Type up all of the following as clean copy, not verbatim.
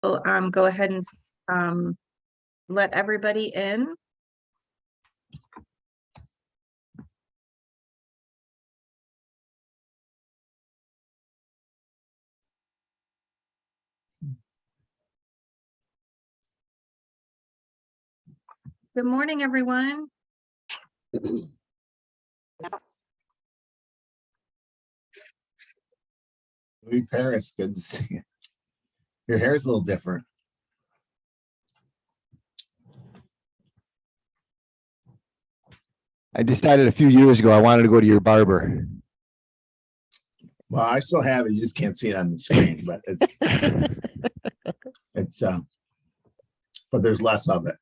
Go ahead and let everybody in. Good morning, everyone. Louis Paris, good to see you. Your hair's a little different. I decided a few years ago I wanted to go to your barber. Well, I still have it. You just can't see it on the screen, but but there's less of it.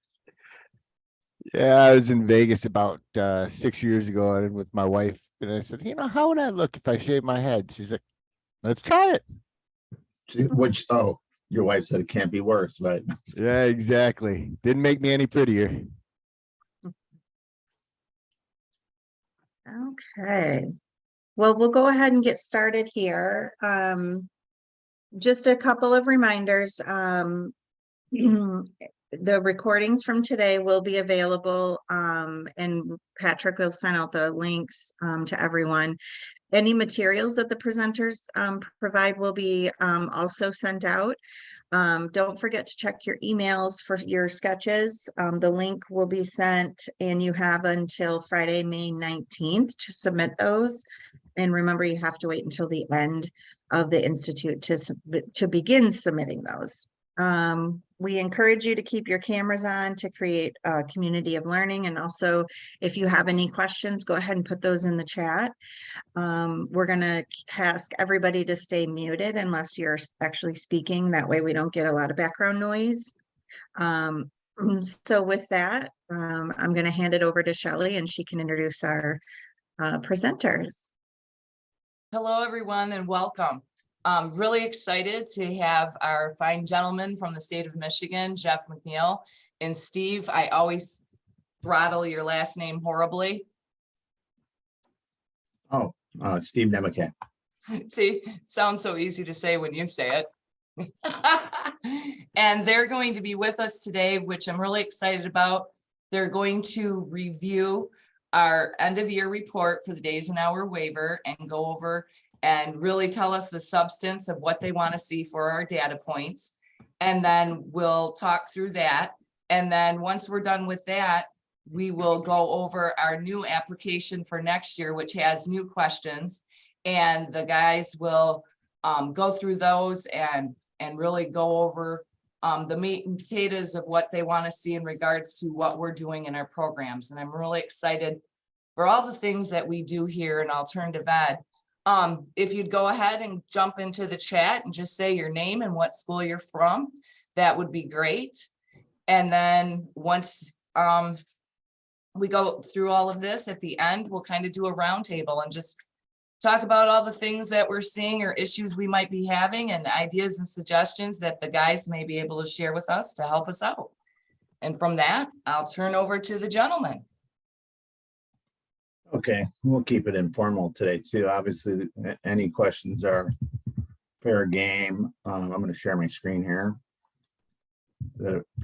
Yeah, I was in Vegas about 6 years ago and with my wife, and I said, how would I look if I shaved my head? She's like, let's try it. Which, your wife said it can't be worse, but Yeah, exactly. Didn't make me any prettier. Okay. Well, we'll go ahead and get started here. Just a couple of reminders. The recordings from today will be available, and Patrick will send out the links to everyone. Any materials that the presenters provide will be also sent out. Don't forget to check your emails for your sketches. The link will be sent, and you have until Friday, May 19th to submit those. And remember, you have to wait until the end of the Institute to begin submitting those. We encourage you to keep your cameras on to create a community of learning. And also, if you have any questions, go ahead and put those in the chat. We're going to ask everybody to stay muted unless you're actually speaking. That way we don't get a lot of background noise. So with that, I'm going to hand it over to Shelley and she can introduce our presenters. Hello, everyone, and welcome. I'm really excited to have our fine gentleman from the state of Michigan, Jeff McNeil. And Steve, I always throttle your last name horribly. Steve MACAE. See, sounds so easy to say when you say it. And they're going to be with us today, which I'm really excited about. They're going to review our end of year report for the Days and Hours Waiver and go over and really tell us the substance of what they want to see for our data points. And then we'll talk through that. And then once we're done with that, we will go over our new application for next year, which has new questions. And the guys will go through those and really go over the meat and potatoes of what they want to see in regards to what we're doing in our programs. And I'm really excited for all the things that we do here in alternative ed. If you'd go ahead and jump into the chat and just say your name and what school you're from, that would be great. And then once we go through all of this at the end, we'll kind of do a roundtable and just talk about all the things that we're seeing or issues we might be having and ideas and suggestions that the guys may be able to share with us to help us out. And from that, I'll turn over to the gentleman. Okay, we'll keep it informal today too. Obviously, any questions are fair game. I'm going to share my screen here.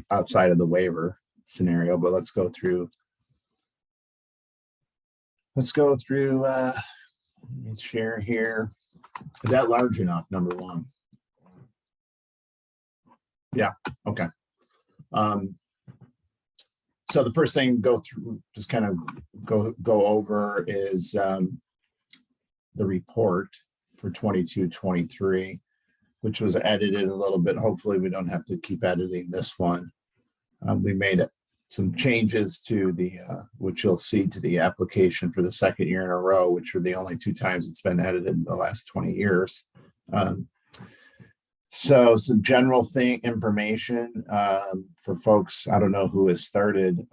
Outside of the waiver scenario, but let's go through. Let's share here. Is that large enough? Number one. Yeah. Okay. So the first thing just kind of go over is the report for 22-23, which was edited a little bit. Hopefully we don't have to keep editing this one. We made some changes to which you'll see to the application for the second year in a row, which were the only 2 times it's been edited in the last 20 years. So some general information for folks. I don't know who has started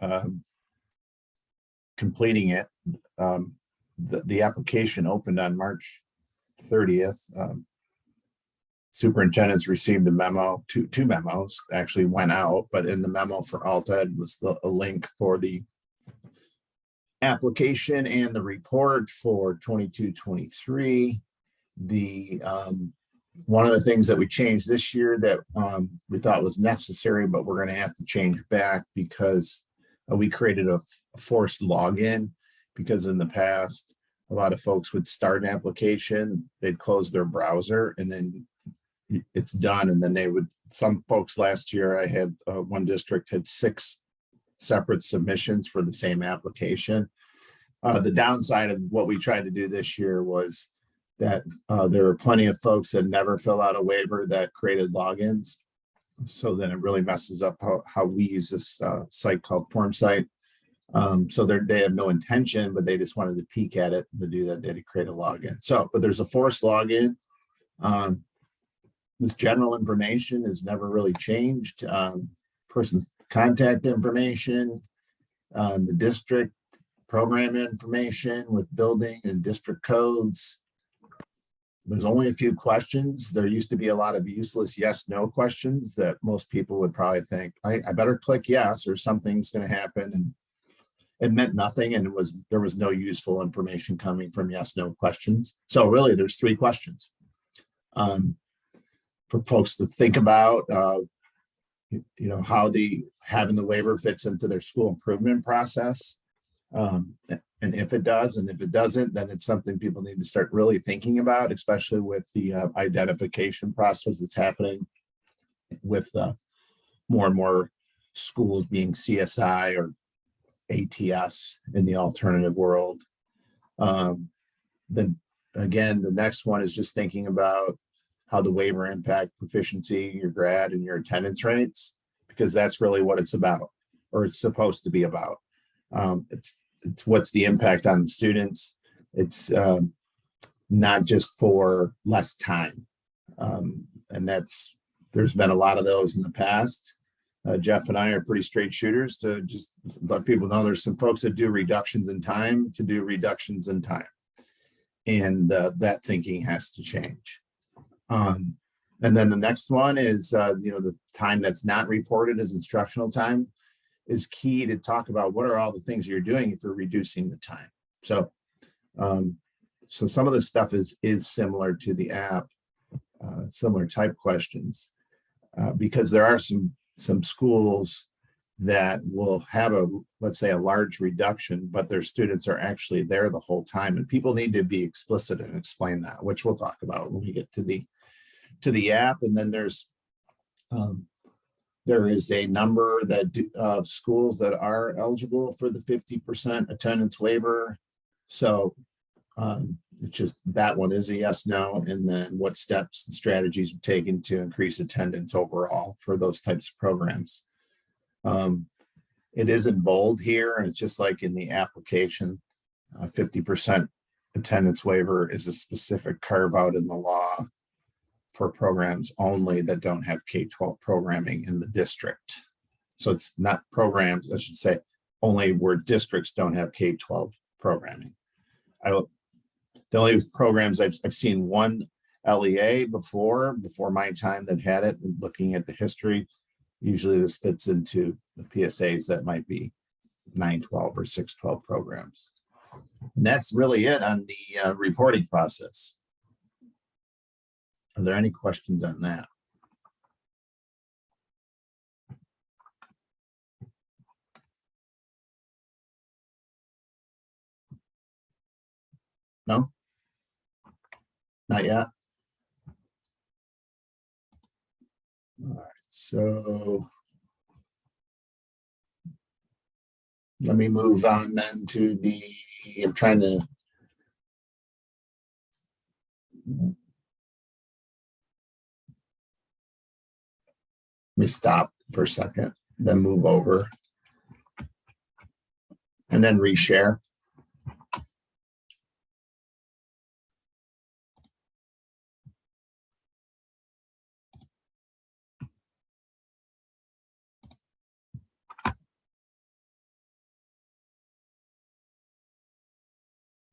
completing it. The application opened on March 30th. Superintendents received a memo, two memos actually went out, but in the memo for Alta was a link for the application and the report for 22-23. The One of the things that we changed this year that we thought was necessary, but we're going to have to change back because we created a forced login, because in the past, a lot of folks would start an application, they'd close their browser, and then it's done. And then they would, some folks last year, I had one district had 6 separate submissions for the same application. The downside of what we tried to do this year was that there were plenty of folks that never fill out a waiver that created logins. So then it really messes up how we use this site called FormSite. So they have no intention, but they just wanted to peek at it to do that, to create a login. So, but there's a forced login. This general information has never really changed. Person's contact information, the district program information with building and district codes. There's only a few questions. There used to be a lot of useless yes/no questions that most people would probably think, I better click yes or something's going to happen. And it meant nothing. And there was no useful information coming from yes/no questions. So really there's 3 questions for folks to think about, how having the waiver fits into their school improvement process. And if it does, and if it doesn't, then it's something people need to start really thinking about, especially with the identification process that's happening with more and more schools being CSI or ATS in the alternative world. Then again, the next one is just thinking about how the waiver impact proficiency, your grad, and your attendance rates, because that's really what it's about, or it's supposed to be about. It's what's the impact on the students. It's not just for less time. And there's been a lot of those in the past. Jeff and I are pretty straight shooters to just let people know there's some folks that do reductions in time to do reductions in time. And that thinking has to change. And then the next one is, the time that's not reported as instructional time is key to talk about what are all the things you're doing if you're reducing the time. So, so some of this stuff is similar to the app, similar type questions, because there are some schools that will have let's say a large reduction, but their students are actually there the whole time. And people need to be explicit and explain that, which we'll talk about when we get to the app. And then there is a number of schools that are eligible for the 50% attendance waiver. So it's just that one is a yes/no, and then what steps and strategies are taken to increase attendance overall for those types of programs. It is in bold here, and it's just like in the application, 50% attendance waiver is a specific carve out in the law for programs only that don't have K-12 programming in the district. So it's not programs, I should say, only where districts don't have K-12 programming. The only programs I've seen one LEA before my time that had it, and looking at the history, usually this fits into the PSAs that might be 912 or 612 programs. And that's really it on the reporting process. Are there any questions on that? No? Not yet? All right, so let me move on then to I'm trying to let me stop for a second, then move over and then reshare.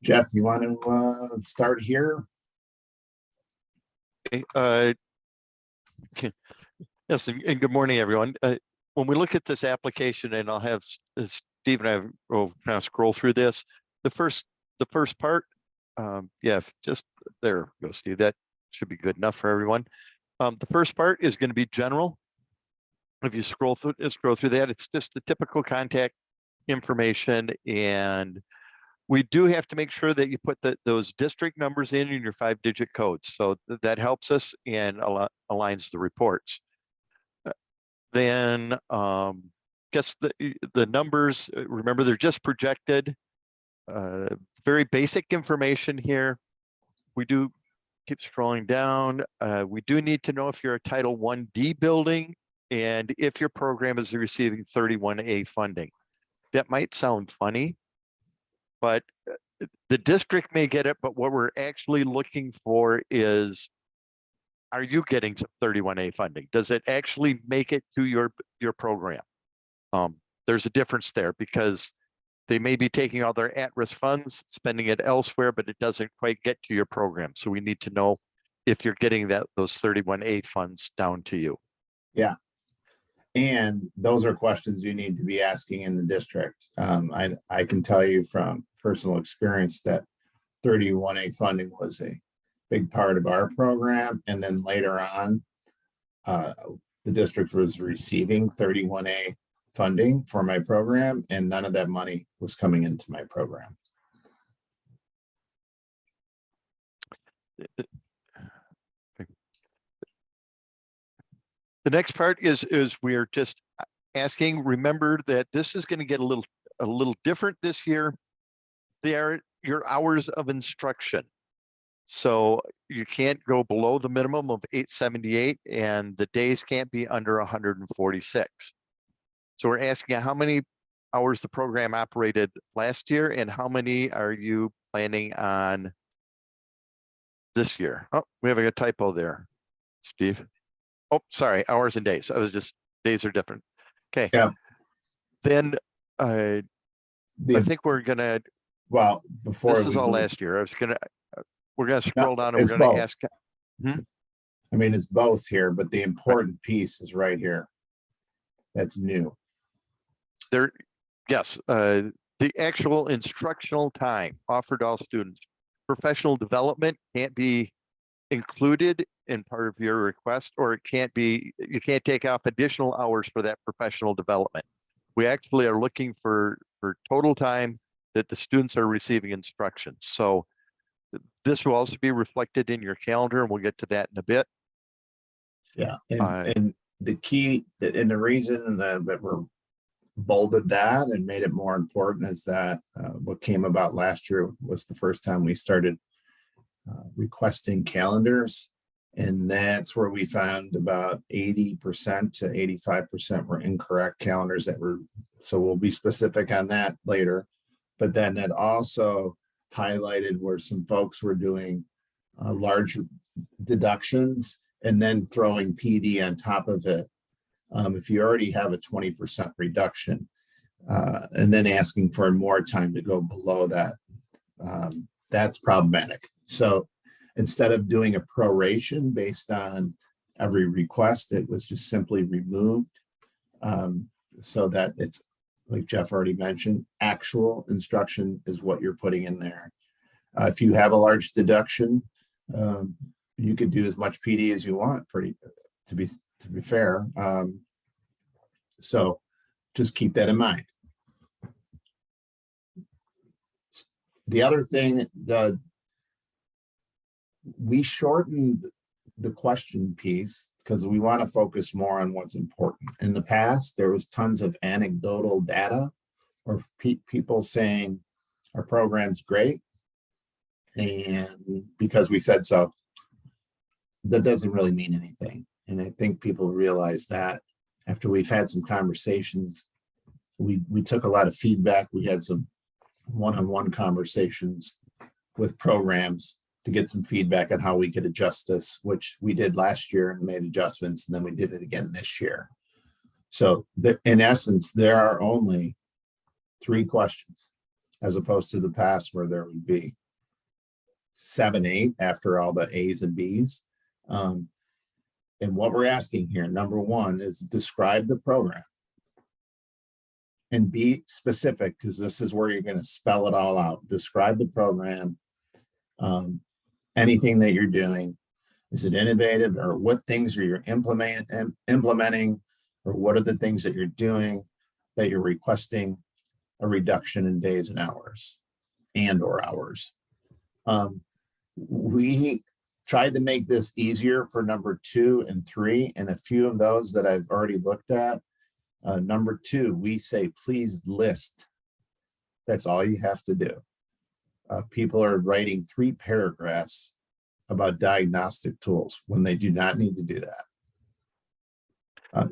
Jeff, you want to start here? Okay, yes, and good morning, everyone. When we look at this application, and I'll have Steve and I will kind of scroll through this. The first part, yeah, just there goes Steve. That should be good enough for everyone. The first part is going to be general. If you scroll through that, it's just the typical contact information, and we do have to make sure that you put those district numbers in your 5-digit codes. So that helps us and aligns the reports. Then guess the numbers, remember, they're just projected. Very basic information here. We do keep scrolling down. We do need to know if you're a Title 1D building and if your program is receiving 31A funding. That might sound funny, but the district may get it, but what we're actually looking for is, are you getting some 31A funding? Does it actually make it to your program? There's a difference there because they may be taking all their at-risk funds, spending it elsewhere, but it doesn't quite get to your program. So we need to know if you're getting those 31A funds down to you. Yeah. And those are questions you need to be asking in the district. I can tell you from personal experience that 31A funding was a big part of our program. And then later on, the district was receiving 31A funding for my program, and none of that money was coming into my program. The next part is we're just asking, remember that this is going to get a little different this year. They are your hours of instruction. So you can't go below the minimum of 878 and the days can't be under 146. So we're asking how many hours the program operated last year and how many are you planning on this year? Oh, we have a typo there, Steve. Oh, sorry, hours and days. I was just, days are different. Okay. Yeah. Then I think we're gonna, Well, before this is we all move- last year. We're gonna scroll down and it's we're gonna both. ask. I mean, it's both here, but the important piece is right here. That's new. There, yes, the actual instructional time offered to all students. Professional development can't be included in part of your request, or it can't be, you can't take off additional hours for that professional development. We actually are looking for total time that the students are receiving instruction. So this will also be reflected in your calendar, and we'll get to that in a bit. Yeah, and the key, and the reason that we're bolded that and made it more important is that what came about last year was the first time we started requesting calendars, and that's where we found about 80% to 85% were incorrect calendars that were, so we'll be specific on that later. But then that also highlighted where some folks were doing large deductions and then throwing PD on top of it. If you already have a 20% reduction and then asking for more time to go below that, that's problematic. So instead of doing a proration based on every request, it was just simply removed so that it's, like Jeff already mentioned, actual instruction is what you're putting in there. If you have a large deduction, you could do as much PD as you want, to be fair. So just keep that in mind. The other thing, we shortened the question piece because we want to focus more on what's important. In the past, there was tons of anecdotal data or people saying our program's great, and because we said so, that doesn't really mean anything. And I think people realize that after we've had some conversations, we took a lot of feedback. We had some one-on-one conversations with programs to get some feedback on how we could adjust this, which we did last year and made adjustments, and then we did it again this year. So in essence, there are only 3 questions as opposed to the past where there would be 7, 8 after all the A's and B's. And what we're asking here, number 1, is describe the program and be specific, because this is where you're going to spell it all out. Describe the program, anything that you're doing, Is it innovative, or what things are you implementing, or what are the things that you're doing that you're requesting a reduction in days and hours or hours? We tried to make this easier for number 2 and 3, and a few of those that I've already looked at. Number 2, we say, please list. That's all you have to do. People are writing 3 paragraphs about diagnostic tools when they do not need to do that.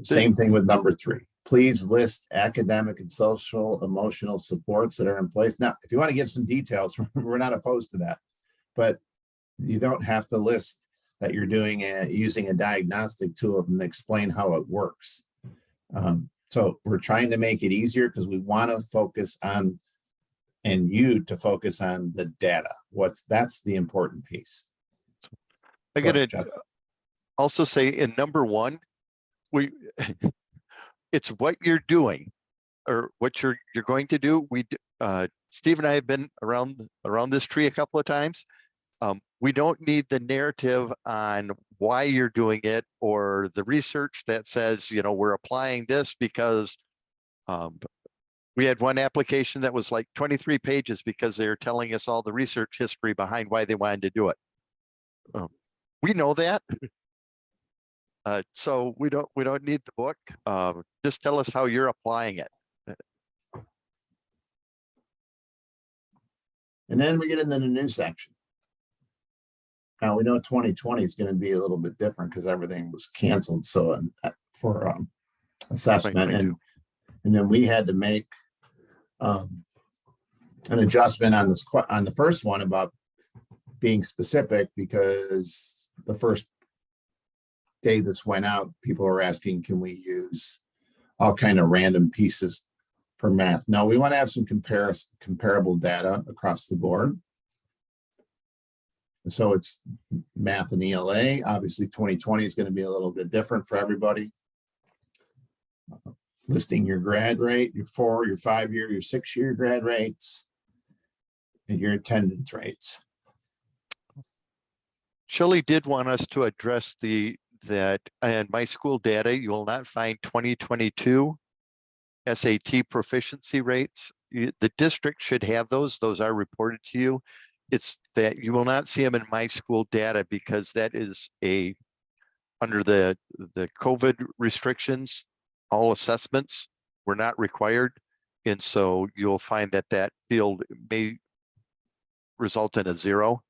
Same thing with number 3. Please list academic and social emotional supports that are in place. Now, if you want to give some details, we're not opposed to that, but you don't have to list that you're doing using a diagnostic tool and explain how it works. So we're trying to make it easier because we want to focus on, and you to focus on the data. That's the important piece. I Go ahead, gotta Chuck. also say in number 1, it's what you're doing or what you're going to do. Steve and I have been around this tree a couple of times. We don't need the narrative on why you're doing it or the research that says, we're applying this because we had one application that was like 23 pages because they're telling us all the research history behind why they wanted to do it. We know that. So we don't need the book. Just tell us how you're applying it. And then we get into the new section. Now we know 2020 is going to be a little bit different because everything was canceled. So for assessment, and then we had to make an adjustment on the first one about being specific, because the first day this went out, people were asking, can we use all kind of random pieces for math? No, we want to have some comparable data across the board. So it's math and ELA. Obviously 2020 is going to be a little bit different for everybody. Listing your grad rate, your 4, your 5-year, your 6-year grad rates, and your attendance rates. Shelley did want us to address that in my school data, you will not find 2022 SAT proficiency rates. The district should have those. Those are reported to you. It's that you will not see them in my school data because that is under the COVID restrictions, all assessments were not required. And so you'll find that field may result in a 0.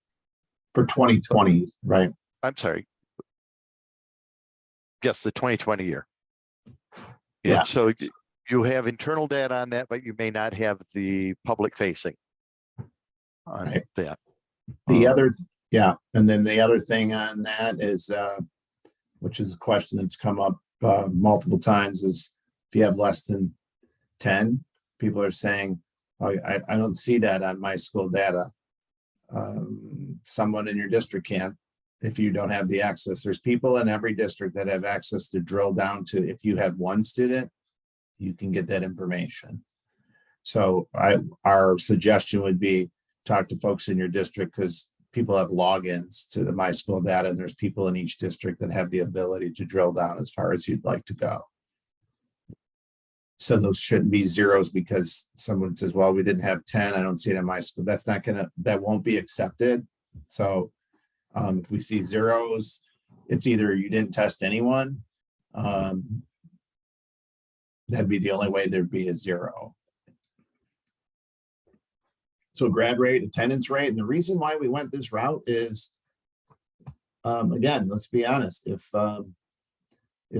For 2020, right? I'm sorry. Yes, the 2020 year. Yeah. And so you have internal data on that, but you may not have the public facing on Right. that. The other, yeah, and then the other thing on that is, which is a question that's come up multiple times, is if you have less than 10, people are saying, oh, I don't see that on my school data. Someone in your district can, if you don't have the access. There's people in every district that have access to drill down to, if you have 1 student, you can get that information. So our suggestion would be talk to folks in your district, because people have logins to the My School data, and there's people in each district that have the ability to drill down as far as you'd like to go. So those shouldn't be zeros because someone says, well, we didn't have 10. I don't see it in my school. That's not that won't be accepted. So if we see zeros, it's either you didn't test anyone. That'd be the only way there'd be a 0. So grad rate, attendance rate, and the reason why we went this route is, again, let's be honest, if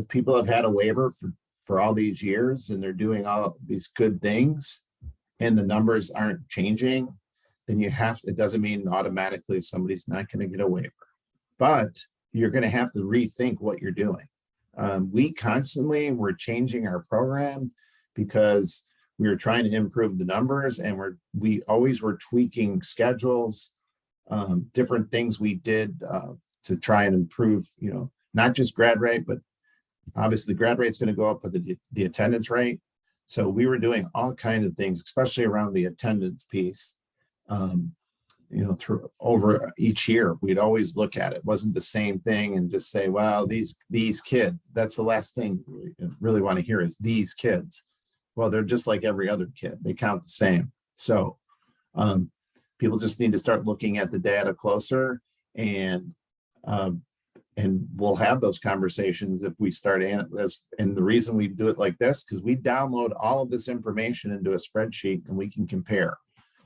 people have had a waiver for all these years and they're doing all these good things and the numbers aren't changing, then it doesn't mean automatically somebody's not going to get a waiver, but you're going to have to rethink what you're doing. We constantly were changing our program because we were trying to improve the numbers, and we always were tweaking schedules, different things we did to try and improve, not just grad rate, but obviously the grad rate is going to go up with the attendance rate. So we were doing all kinds of things, especially around the attendance piece, through over each year, we'd always look at it. It wasn't the same thing and just say, well, these kids, that's the last thing we really want to hear is these kids. Well, they're just like every other kid. They count the same. So people just need to start looking at the data closer, and we'll have those conversations if we start this. And the reason we do it like this, because we download all of this information into a spreadsheet and we can compare.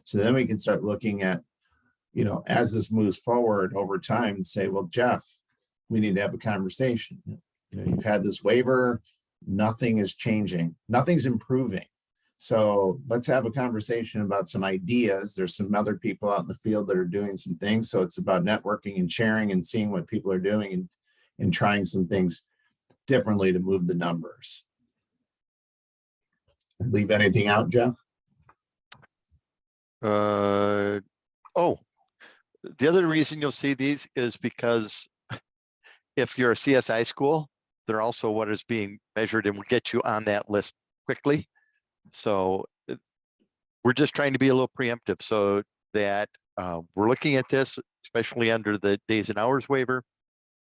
So then we can start looking at, as this moves forward over time and say, well, Jeff, we need to have a conversation. You've had this waiver, nothing is changing, nothing's improving. So let's have a conversation about some ideas. There's some other people out in the field that are doing some things. So it's about networking and sharing and seeing what people are doing and trying some things differently to move the numbers. Leave anything out, Jeff? Oh, the other reason you'll see these is because if you're a CSI school, they're also what is being measured and will get you on that list quickly. So we're just trying to be a little preemptive so that we're looking at this, especially under the days and hours waiver,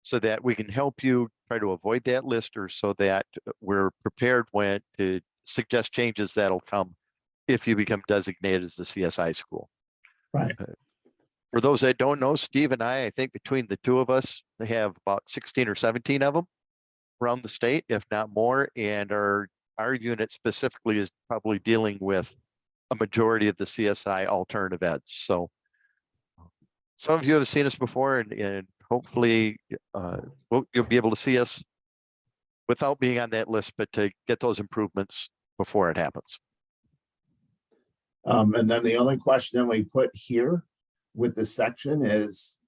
so that we can help you try to avoid that list, or so that we're prepared when to suggest changes that'll come if you become designated as the CSI school. Right. For those that don't know, Steve and I think between the two of us, they have about 16 or 17 of them around the state, if not more. And our unit specifically is probably dealing with a majority of the CSI alternative eds. So some of you have seen us before, and hopefully you'll be able to see us without being on that list, but to get those improvements before it happens. And then the only question we put here with this section is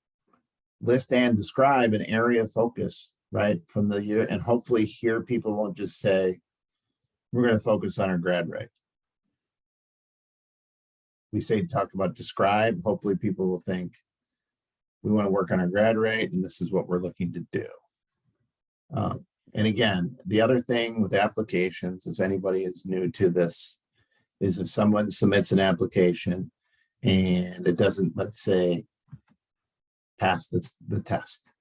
list and describe an area of focus, right? From the year, and hopefully here people won't just say, we're going to focus on our grad rate. We say talk about describe, hopefully people will think we want to work on our grad rate and this is what we're looking to do. And again, the other thing with applications, if anybody is new to this, is if someone submits an application and it doesn't, let's say, pass the test,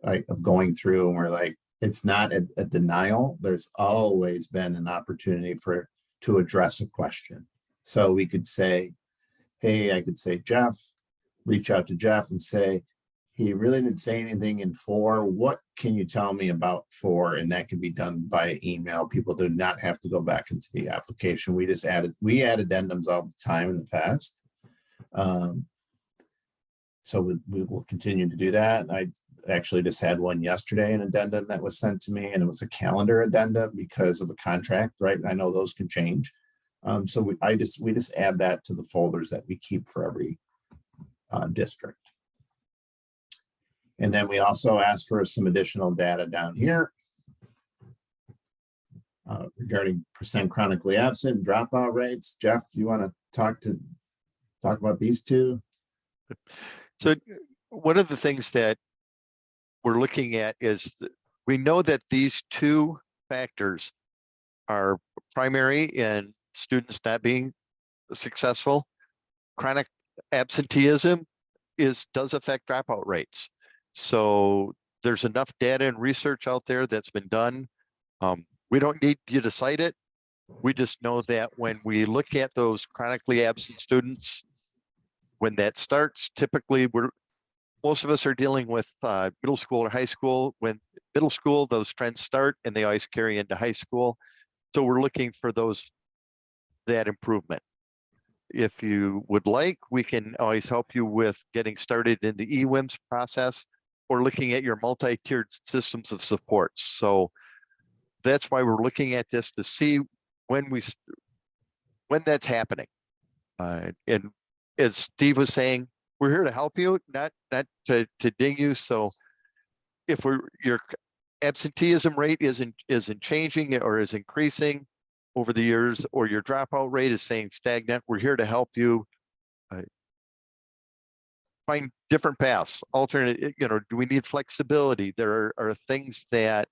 right, of going through, and we're like, it's not a denial. There's always been an opportunity to address a question. So we could say, hey, I could say, Jeff, reach out to Jeff and say, he really didn't say anything in 4. What can you tell me about 4? And that can be done by email. People do not have to go back into the application. We add addendums all the time in the past. So we will continue to do that. I actually just had one yesterday, an addendum that was sent to me, and it was a calendar addendum because of a contract, right? I know those can change. So we just add that to the folders that we keep for every district. And then we also ask for some additional data down here regarding percent chronically absent, dropout rates. Jeff, you want to talk about these two? So one of the things that we're looking at is that we know that these two factors are primary in students not being successful. Chronic absenteeism does affect dropout rates. So there's enough data and research out there that's been done. We don't need you to cite it. We just know that when we look at those chronically absent students, when that starts, typically most of us are dealing with middle school or high school. When middle school, those trends start and they always carry into high school. So we're looking for that improvement. If you would like, we can always help you with getting started in the EWIMS process or looking at your multi-tiered systems of support. So that's why we're looking at this to see when that's happening. And as Steve was saying, we're here to help you, not to ding you. So if your absenteeism rate isn't changing or is increasing over the years, or your dropout rate is staying stagnant, we're here to help you find different paths, alternate, do we need flexibility? There are things that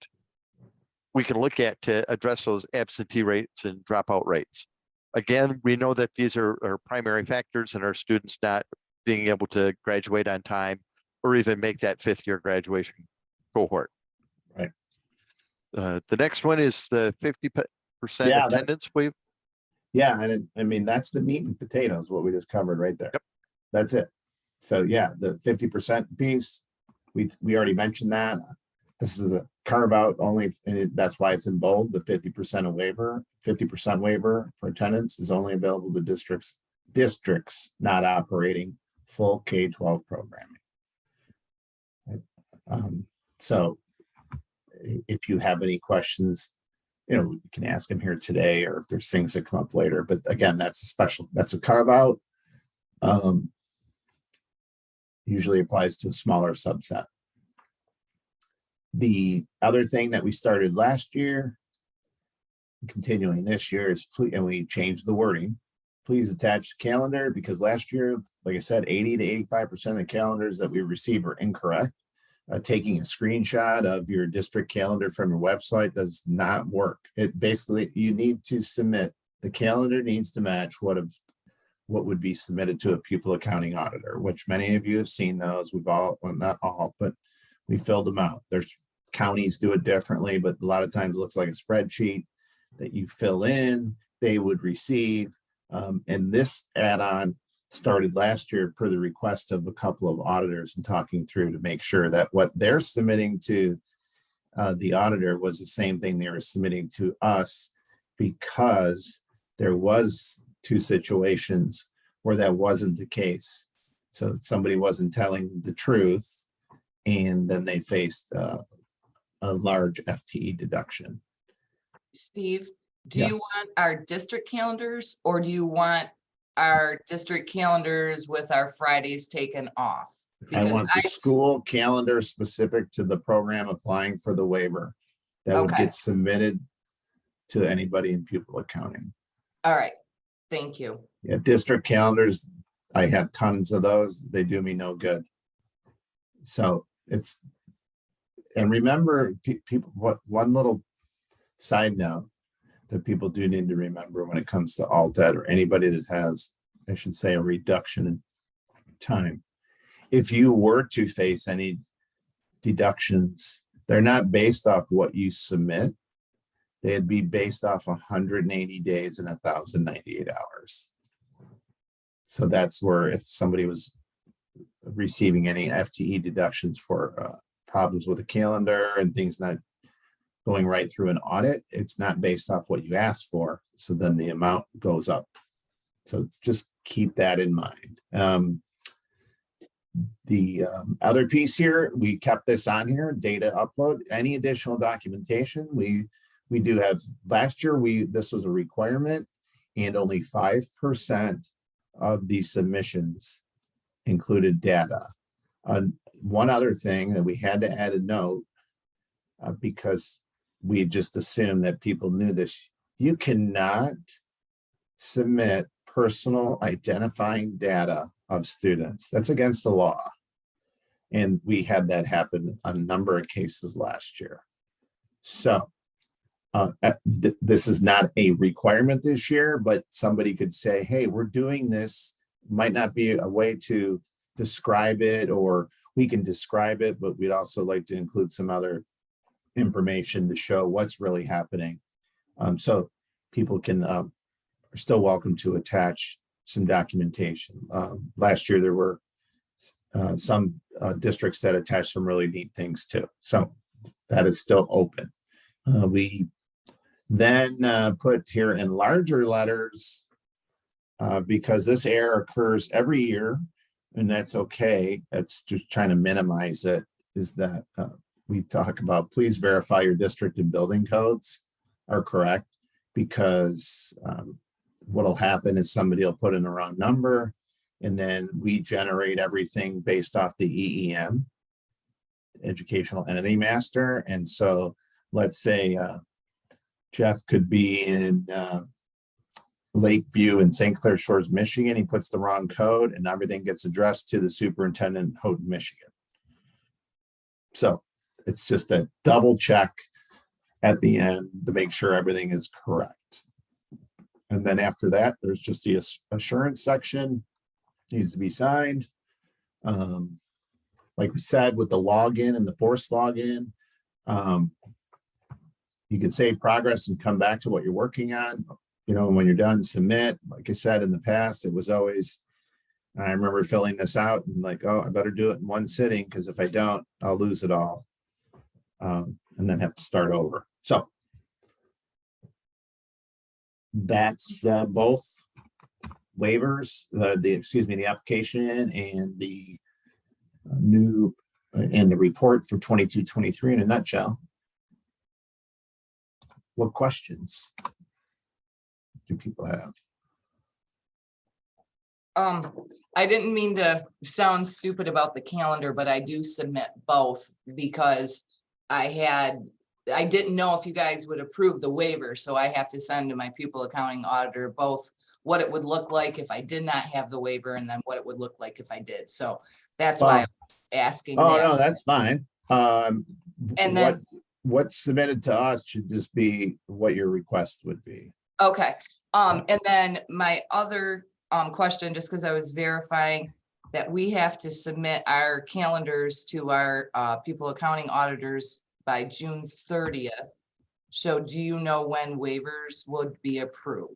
we can look at to address those absentee rates and dropout rates. Again, we know that these are primary factors in our students not being able to graduate on time or even make that 5th-year graduation cohort. Right. The next one is the 50% Yeah, attendance waiver. Yeah, and I mean, that's the meat and potatoes, what we just covered right there. Yep. That's it. So yeah, the 50% piece, we already mentioned that. This is a carve out only, and that's why it's in bold. The 50% waiver, 50% waiver for attendance is only available to districts not operating full K-12 programming. So if you have any questions, you can ask them here today, or if there's things that come up later. But again, that's a carve out. Usually applies to a smaller subset. The other thing that we started last year, continuing this year, is and we changed the wording. Please attach the calendar, because last year, like I said, 80 to 85% of the calendars that we received were incorrect. Taking a screenshot of your district calendar from your website does not work. It basically, you need to submit, the calendar needs to match what would be submitted to a pupil accounting auditor, which many of you have seen those. We've all, well, not all, but we filled them out. There's counties do it differently, but a lot of times it looks like a spreadsheet that you fill in, they would receive. And this add-on started last year per the request of a couple of auditors, and talking through to make sure that what they're submitting to the auditor was the same thing they were submitting to us, because there was 2 situations where that wasn't the case. So somebody wasn't telling the truth, and then they faced a large FTE deduction. Steve, do Yes. you want our district calendars, or do you want our district calendars with our Fridays taken off? I Because want the school calendar specific to the program applying for the waiver that would Okay. get submitted to anybody in pupil accounting. all right, thank you. Yeah, district calendars, I have tons of those. They do me no good. So it's, and remember, people, one little side note that people do need to remember when it comes to alt ed, or anybody that has, I should say, a reduction in time. If you were to face any deductions, they're not based off what you submit. They'd be based off 180 days and 1,098 hours. So that's where, if somebody was receiving any FTE deductions for problems with the calendar and things not going right through an audit, it's not based off what you asked for. So then the amount goes up. So just keep that in mind. The other piece here, we kept this on here, data upload, any additional documentation. We do have, last year, this was a requirement, and only 5% of the submissions included data. One other thing that we had to add a note, because we just assumed that people knew this, you cannot submit personal identifying data of students. That's against the law. And we had that happen on a number of cases last year. So this is not a requirement this year, but somebody could say, hey, we're doing this. Might not be a way to describe it, or we can describe it, but we'd also like to include some other information to show what's really happening. So people can are still welcome to attach some documentation. Last year, there were some districts that attached some really neat things too. So that is still open. We then put here in larger letters, because this error occurs every year, and that's okay. It's just trying to minimize it, is that we talk about, please verify your district and building codes are correct, because what'll happen is somebody will put in the wrong number, and then we generate everything based off the EEM, Educational Entity Master. And so let's say Jeff could be in Lakeview in St. Clair Shores, Michigan. He puts the wrong code, and everything gets addressed to the superintendent, Houghton, Michigan. So it's just a double check at the end to make sure everything is correct. And then after that, there's just the assurance section. needs to be signed. Like we said, with the login and the forced login, you can save progress and come back to what you're working on. You know, when you're done, submit. Like I said, in the past, it was always, I remember filling this out and like, oh, I better do it in one sitting, because if I don't, I'll lose it all. And then have to start over. So that's both waivers, the application and the new and the report for 22-23 in a nutshell. What questions do people have? I didn't mean to sound stupid about the calendar, but I do submit both because I didn't know if you guys would approve the waiver, so I have to send to my pupil accounting auditor both what it would look like if I did not have the waiver and then what it would look like if I did. So that's why I was asking. Oh, that. no, that's fine. And then what's submitted to us should just be what your request would be. okay. And then my other question, just because I was verifying that we have to submit our calendars to our pupil accounting auditors by June 30th. So do you know when waivers would be approved?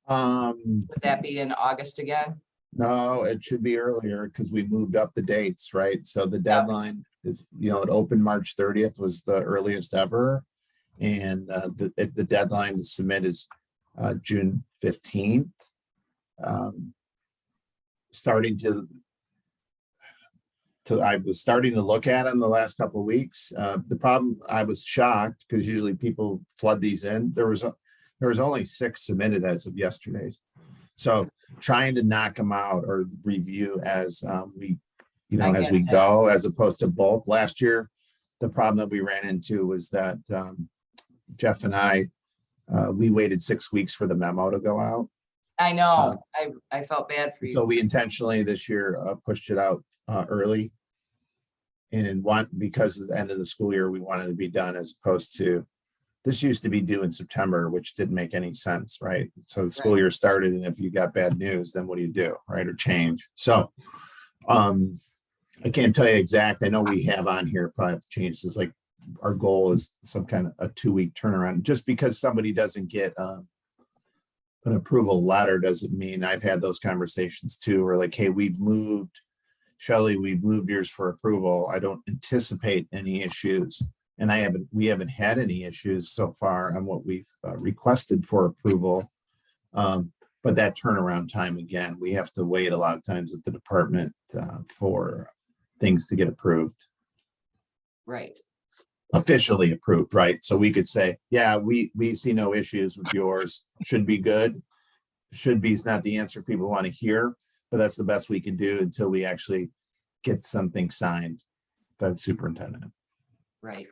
Would that be in August again? No, it should be earlier because we moved up the dates, right? So the deadline is, you know, it opened March 30th was the earliest ever. And the deadline to submit is June 15th. I was starting to look at them the last couple of weeks. The problem, I was shocked because usually people flood these in. There was only 6 submitted as of yesterday. So trying to knock them out or review as we go, as opposed to bulk. Last year, the problem that we ran into was that Jeff and I, we waited 6 weeks for the memo to go out. I know, I felt bad for you. So we intentionally this year pushed it out early. And because at the end of the school year, we wanted to be done, as opposed to, this used to be due in September, which didn't make any sense, right? So the school year started, and if you got bad news, then what do you do, right? Or change. So I can't tell you exact. I know we have on here, probably have to change this. Like our goal is some kind of a 2-week turnaround. Just because somebody doesn't get an approval letter doesn't mean, I've had those conversations too, where like, hey, we've moved, Shelley, we've moved yours for approval. I don't anticipate any issues. And we haven't had any issues so far on what we've requested for approval. But that turnaround time, again, we have to wait a lot of times at the department for things to get approved. Right. Officially approved, right? So we could say, yeah, we see no issues with yours. Should be good. Should be is not the answer people want to hear, but that's the best we can do until we actually get something signed by the superintendent. Right.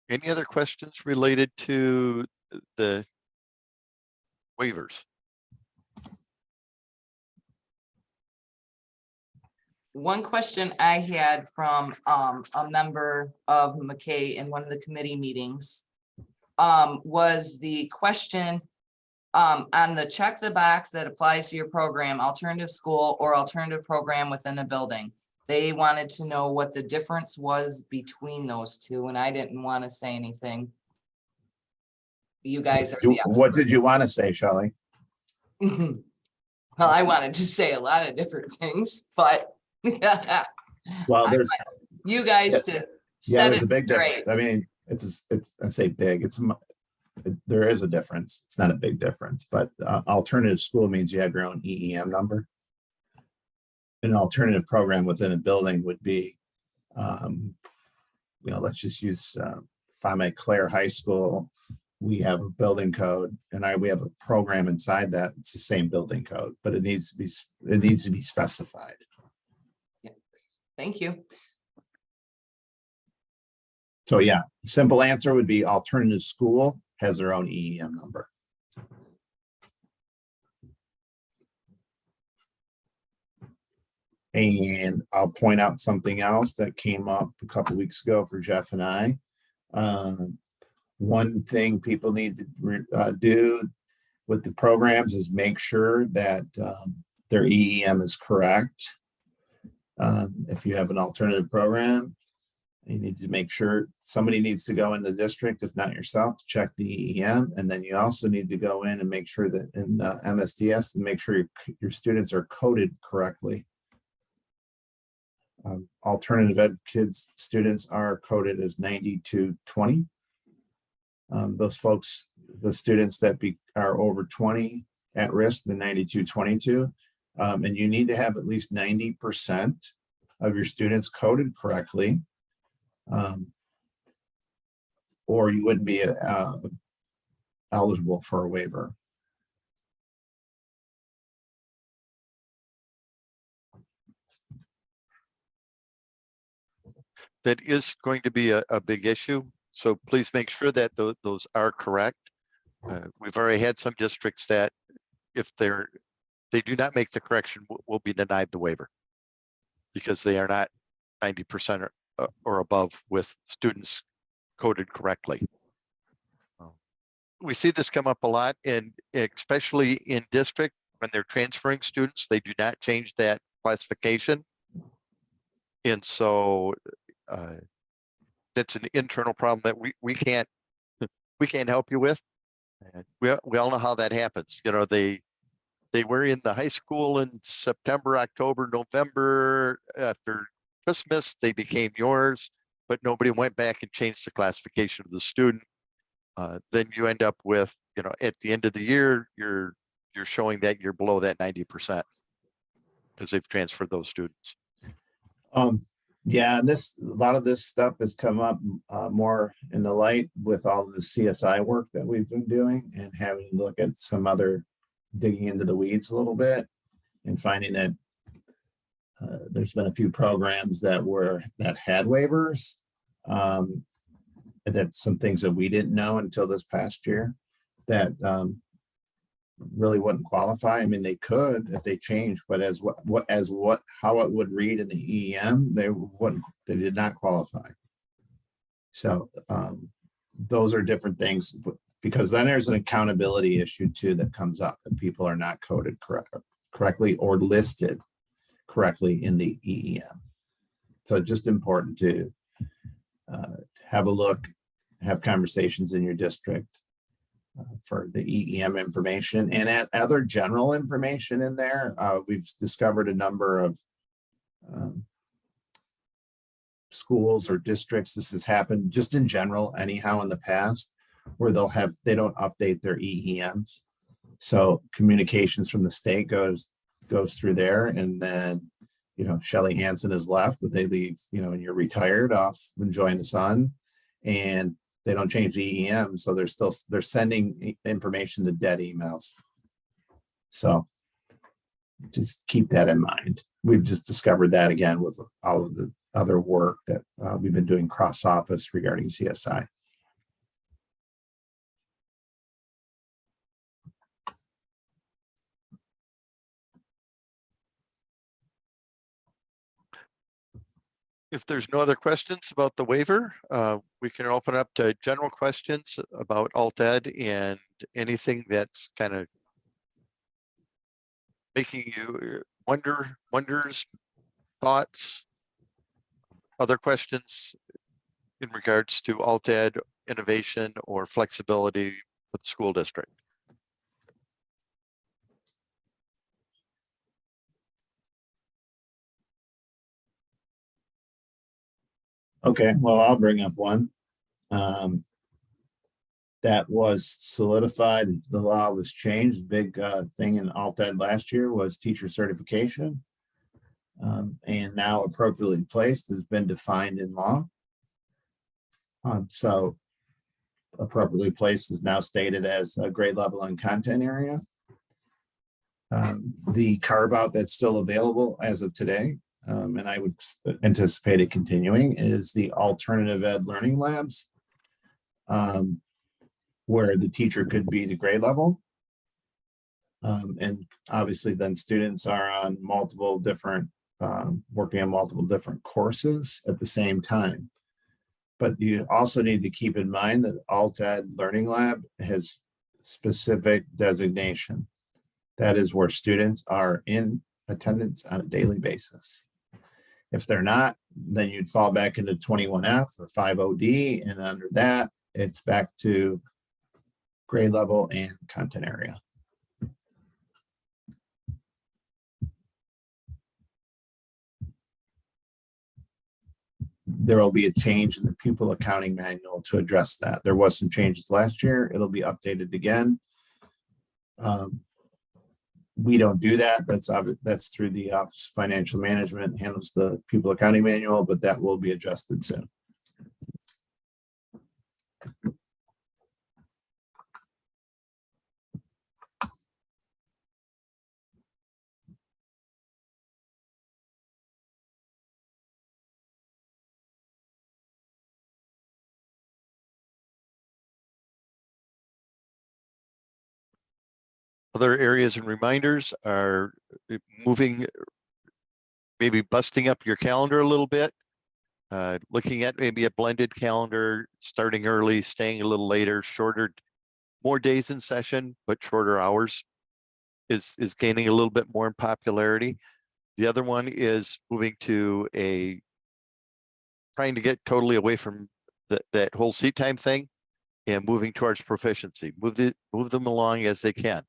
Any other questions related to the waivers? One question I had from a member of MACAE in one of the committee meetings was the question on the check the box that applies to your program, alternative school or alternative program within a building. They wanted to know what the difference was between those two, and I didn't want to say anything. You guys are the What did you want to say, Shelley? well, I wanted to say a lot of different things, but Well, there's you guys to set there's it a big straight. difference. I mean, it's I say big. There is a difference. It's not a big difference, but alternative school means you have your own EEM number. An alternative program within a building would be, let's just use if I'm at Clare High School, we have a building code, and we have a program inside that. It's the same building code, but it needs to be specified. Yeah. Thank you. So yeah, simple answer would be alternative school has their own EEM number. And I'll point out something else that came up a couple weeks ago for Jeff and I. One thing people need to do with the programs is make sure that their EEM is correct. If you have an alternative program, you need to make sure somebody needs to go in the district, if not yourself, to check the EEM. And then you also need to go in and make sure that in MSDS and make sure your students are coded correctly. Alternative ed kids students are coded as 9220. Those folks, the students that are over 20 at risk, the 9222, and you need to have at least 90% of your students coded correctly, or you wouldn't be eligible for a waiver. That is going to be a big issue. So please make sure that those are correct. We've already had some districts that if they do not make the correction, will be denied the waiver because they are not 90% or above with students coded correctly. We see this come up a lot, and especially in district when they're transferring students, they do not change that classification. And so that's an internal problem that we can't help you with. And we all know how that happens. You know, they were in the high school in September, October, November. After Christmas, they became yours, but nobody went back and changed the classification of the student. Then you end up with, you know, at the end of the year, you're showing that you're below that 90% because they've transferred those students. Yeah, and a lot of this stuff has come up more in the light with all of the CSI work that we've been doing and having to look at some other digging into the weeds a little bit and finding that there's been a few programs that had waivers. And that's some things that we didn't know until this past year that really wouldn't qualify. I mean, they could if they changed, but how it would read in the EEM, they did not qualify. So those are different things because then there's an accountability issue too that comes up and people are not coded correctly or listed correctly in the EEM. So just important to have a look, have conversations in your district for the EEM information and at other general information in there. We've discovered a number of schools or districts. This has happened just in general, anyhow, in the past, where they don't update their EEMs. So communications from the state goes through there, and then, you know, Shelly Hansen is left, but they leave, you know, and you're retired off enjoying the sun, and they don't change the EEM. So they're sending information to dead emails. So just keep that in mind. We've just discovered that again with all of the other work that we've been doing cross office regarding CSI. If there's no other questions about the waiver, we can open up to general questions about alt ed and anything that's kind of making you wonders, thoughts, other questions in regards to alt ed innovation or flexibility for the school district. Okay, well, I'll bring up one. That was solidified. The law was changed. Big thing in alt ed last year was teacher certification. And now appropriately placed has been defined in law. So appropriately placed is now stated as a grade level and content area. The carve out that's still available as of today, and I would anticipate it continuing, is the alternative ed learning labs, where the teacher could be the grade level. And obviously then students are on multiple different working on multiple different courses at the same time. But you also need to keep in mind that Alt-Ed Learning Lab has specific designation. That is where students are in attendance on a daily basis. If they're not, then you'd fall back into 21F or 50D, and under that, it's back to grade level and content area. There will be a change in the pupil accounting manual to address that. There was some changes last year. It'll be updated again. We don't do that. That's through the Office of Financial Management, handles the pupil accounting manual, but that will be adjusted soon. Other areas and reminders are moving, maybe busting up your calendar a little bit, looking at maybe a blended calendar, starting early, staying a little later, shorter, more days in session, but shorter hours is gaining a little bit more in popularity. The other one is moving to trying to get totally away from that whole seat time thing and moving towards proficiency. Move them along as they can.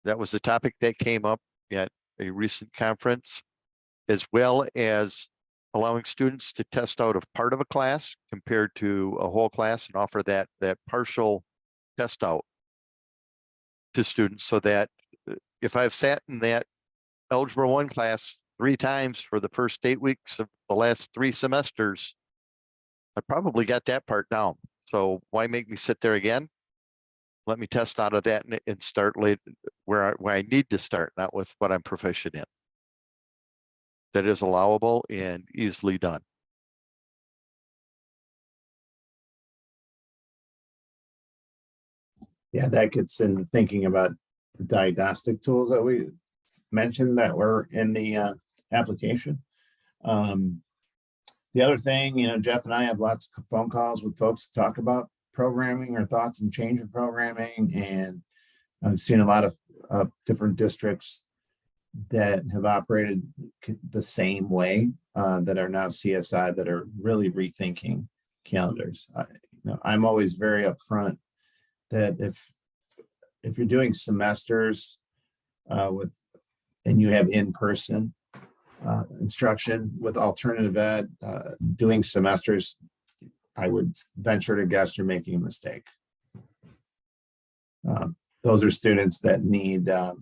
That was the topic that came up at a recent conference, as well as allowing students to test out of part of a class compared to a whole class and offer that partial test out to students, so that if I've sat in that Algebra 1 class 3 times for the first 8 weeks of the last 3 semesters, I probably got that part down. So why make me sit there again? Let me test out of that and start late where I need to start, not with what I'm proficient in. That is allowable and easily done. Yeah, that gets into thinking about the diagnostic tools that we mentioned that were in the application. The other thing, Jeff and I have lots of phone calls with folks to talk about programming or thoughts and change of programming. And I've seen a lot of different districts that have operated the same way that are now CSI, that are really rethinking calendars. I'm always very upfront that if you're doing semesters and you have in-person instruction with alternative ed, doing semesters, I would venture to guess you're making a mistake. Those are students that need, that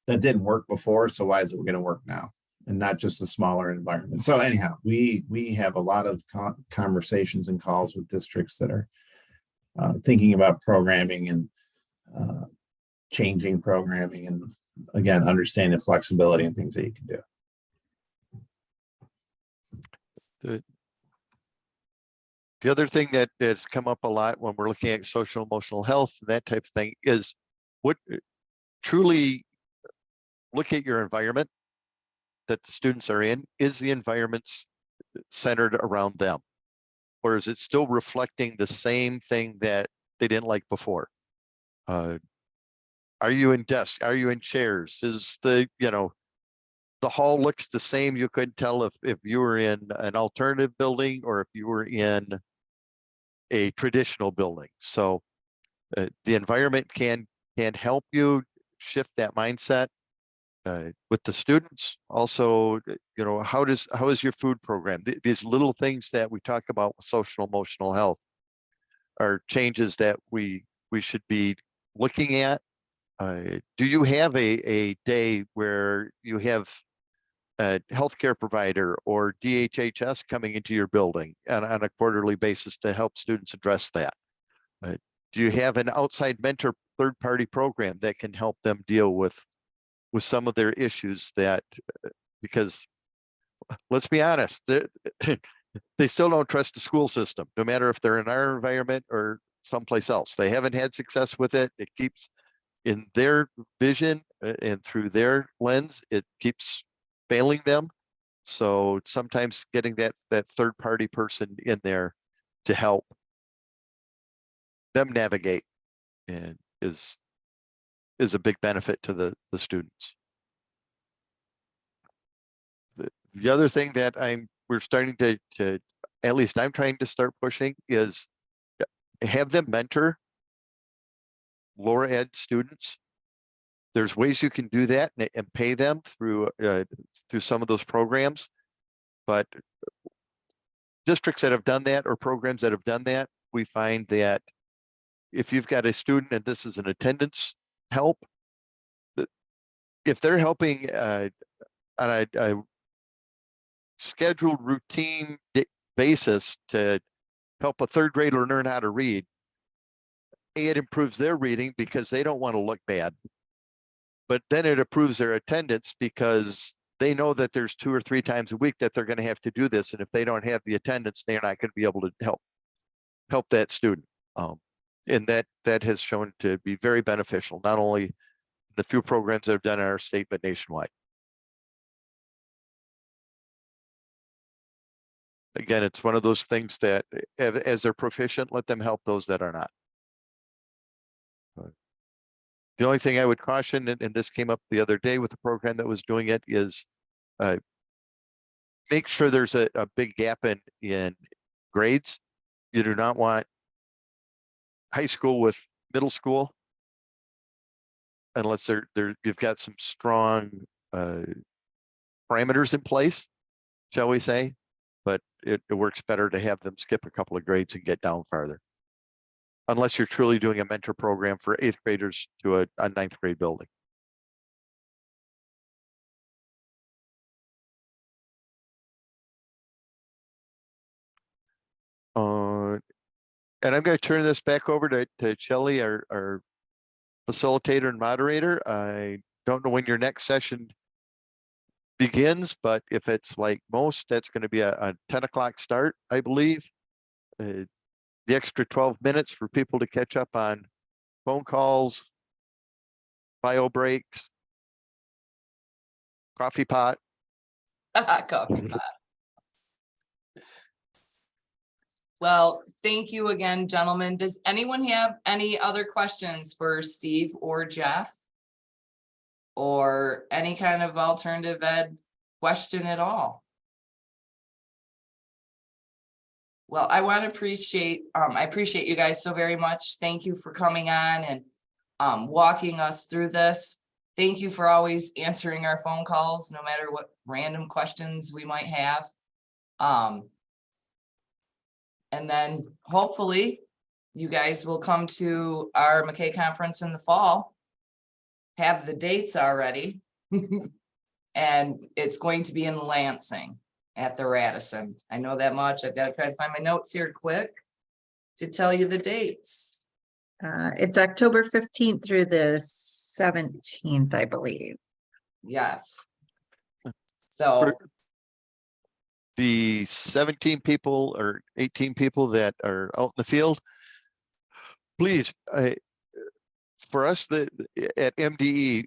didn't work before, so why is it going to work now? And not just a smaller environment. So anyhow, we have a lot of conversations and calls with districts that are thinking about programming and changing programming, and again, understanding the flexibility and things that you can do. The other thing that's come up a lot when we're looking at social emotional health and that type of thing is what truly look at your environment that the students are in. Is the environment centered around them? Or is it still reflecting the same thing that they didn't like before? Are you in desks? Are you in chairs? Is the hall looks the same? You couldn't tell if you were in an alternative building or if you were in a traditional building. So the environment can help you shift that mindset with the students. Also, how is your food program? These little things that we talk about with social emotional health are changes that we should be looking at. Do you have a day where you have a healthcare provider or DHHS coming into your building on a quarterly basis to help students address that? Do you have an outside mentor third-party program that can help them deal with some of their issues? That because let's be honest, they still don't trust the school system, no matter if they're in our environment or someplace else. They haven't had success with it. It keeps, in their vision and through their lens, it keeps failing them. So sometimes getting that third party person in there to help them navigate and is a big benefit to the students. The other thing that we're starting to at least I'm trying to start pushing is have them mentor lower ed students. There's ways you can do that and pay them through some of those programs, but districts that have done that or programs that have done that, we find that if you've got a student and this is an attendance help, if they're helping on a scheduled routine basis to help a third grader learn how to read, it improves their reading because they don't want to look bad. But then it improves their attendance because they know that there's 2 or 3 times a week that they're going to have to do this. And if they don't have the attendance, they're not going to be able to help that student. And that has shown to be very beneficial, not only the few programs that have done in our state, but nationwide. Again, it's one of those things that as they're proficient, let them help those that are not. The only thing I would caution, and this came up the other day with the program that was doing it, is make sure there's a big gap in grades. You do not want high school with middle school unless you've got some strong parameters in place, shall we say, but it works better to have them skip a couple of grades and get down farther. Unless you're truly doing a mentor program for 8th graders to a 9th grade building. And I'm going to turn this back over to Shelley, our facilitator and moderator. I don't know when your next session begins, but if it's like most, that's going to be a 10 o'clock start, I believe. The extra 12 minutes for people to catch up on phone calls, bio breaks, coffee pot. Coffee pot. Well, thank you again, gentlemen. Does anyone have any other questions for Steve or Jeff? Or any kind of alternative ed question at all? Well, I want to appreciate, I appreciate you guys so very much. Thank you for coming on and walking us through this. Thank you for always answering our phone calls, no matter what random questions we might have. And then hopefully you guys will come to our MACAE conference in the fall, have the dates already, and it's going to be in Lansing at the Radisson. I know that much. I've got to try to find my notes here quick to tell you the dates. It's October 15th through the 17th, I believe. Yes. So The 17 people or 18 people that are out in the field, please, for us at MDE,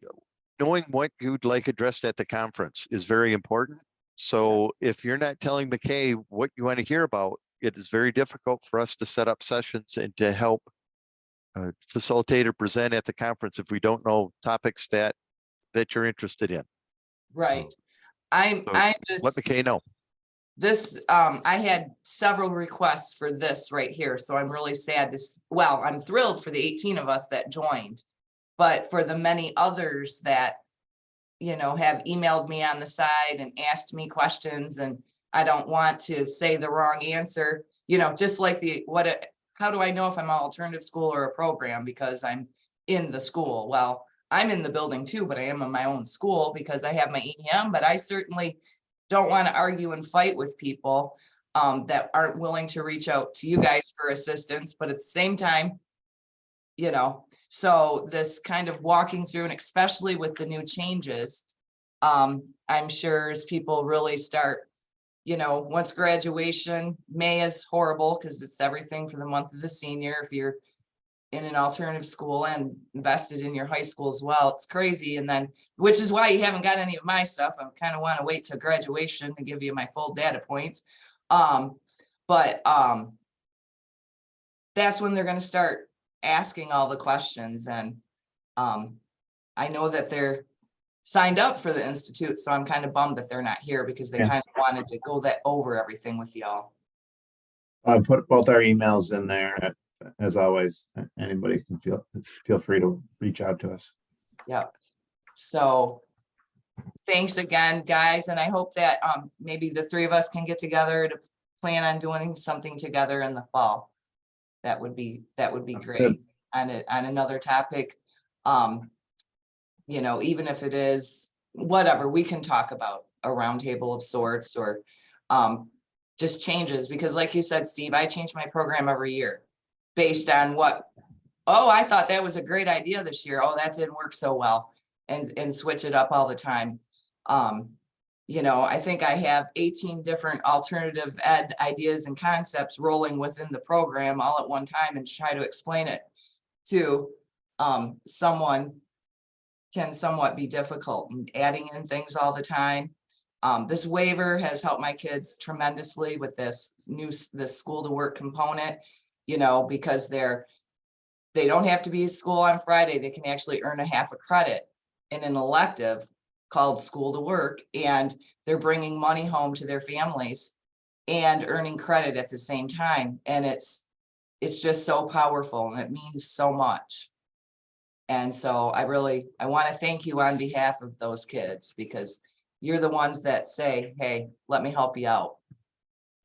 knowing what you'd like addressed at the conference is very important. So if you're not telling MACAE what you want to hear about, it is very difficult for us to set up sessions and to help facilitate or present at the conference if we don't know topics that you're interested in. right. So I'm just let MACAE know. this, I had several requests for this right here, so I'm really sad to, well, I'm thrilled for the 18 of us that joined, but for the many others that, you know, have emailed me on the side and asked me questions, and I don't want to say the wrong answer, you know, just like how do I know if I'm an alternative school or a program because I'm in the school? Well, I'm in the building too, but I am in my own school because I have my EM, but I certainly don't want to argue and fight with people that aren't willing to reach out to you guys for assistance, but at the same time, you know, so this kind of walking through, and especially with the new changes, I'm sure as people really start, you know, once graduation, May is horrible because it's everything for the month of the senior. If you're in an alternative school and invested in your high school as well. It's crazy. And then, which is why you haven't got any of my stuff. I kind of want to wait till graduation to give you my full data points. But that's when they're going to start asking all the questions. And I know that they're signed up for the Institute, so I'm kind of bummed that they're not here because they Yeah. kind of wanted to go over everything with y'all. I put both our emails in there. As always, anybody can feel free to reach out to us. Yep. So thanks again, guys. And I hope that maybe the three of us can get together to plan on doing something together in the fall. That would be Sounds great. good. On another topic, you know, even if it is whatever, we can talk about a roundtable of sorts, or just changes, because like you said, Steve, I change my program every year based on what, oh, I thought that was a great idea this year. Oh, that didn't work so well, and switch it up all the time. You know, I think I have 18 different alternative ed ideas and concepts rolling within the program all at one time, and try to explain it to someone can somewhat be difficult, and adding in things all the time. This waiver has helped my kids tremendously with this school to work component, you know, because they don't have to be at school on Friday. They can actually earn a half a credit in an elective called school to work, and they're bringing money home to their families and earning credit at the same time. And it's just so powerful, and it means so much. And so I want to thank you on behalf of those kids, because you're the ones that say, hey, let me help you out.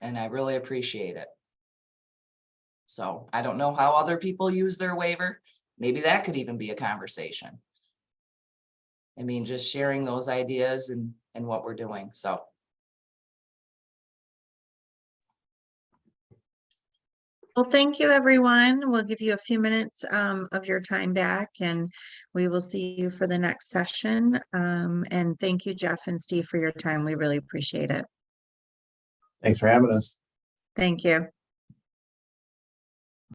And I really appreciate it. So I don't know how other people use their waiver. Maybe that could even be a conversation. I mean, just sharing those ideas and what we're doing. So. Well, thank you, everyone. We'll give you a few minutes of your time back, and we will see you for the next session. And thank you, Jeff and Steve, for your time. We really appreciate it. Thanks for having us. Thank you.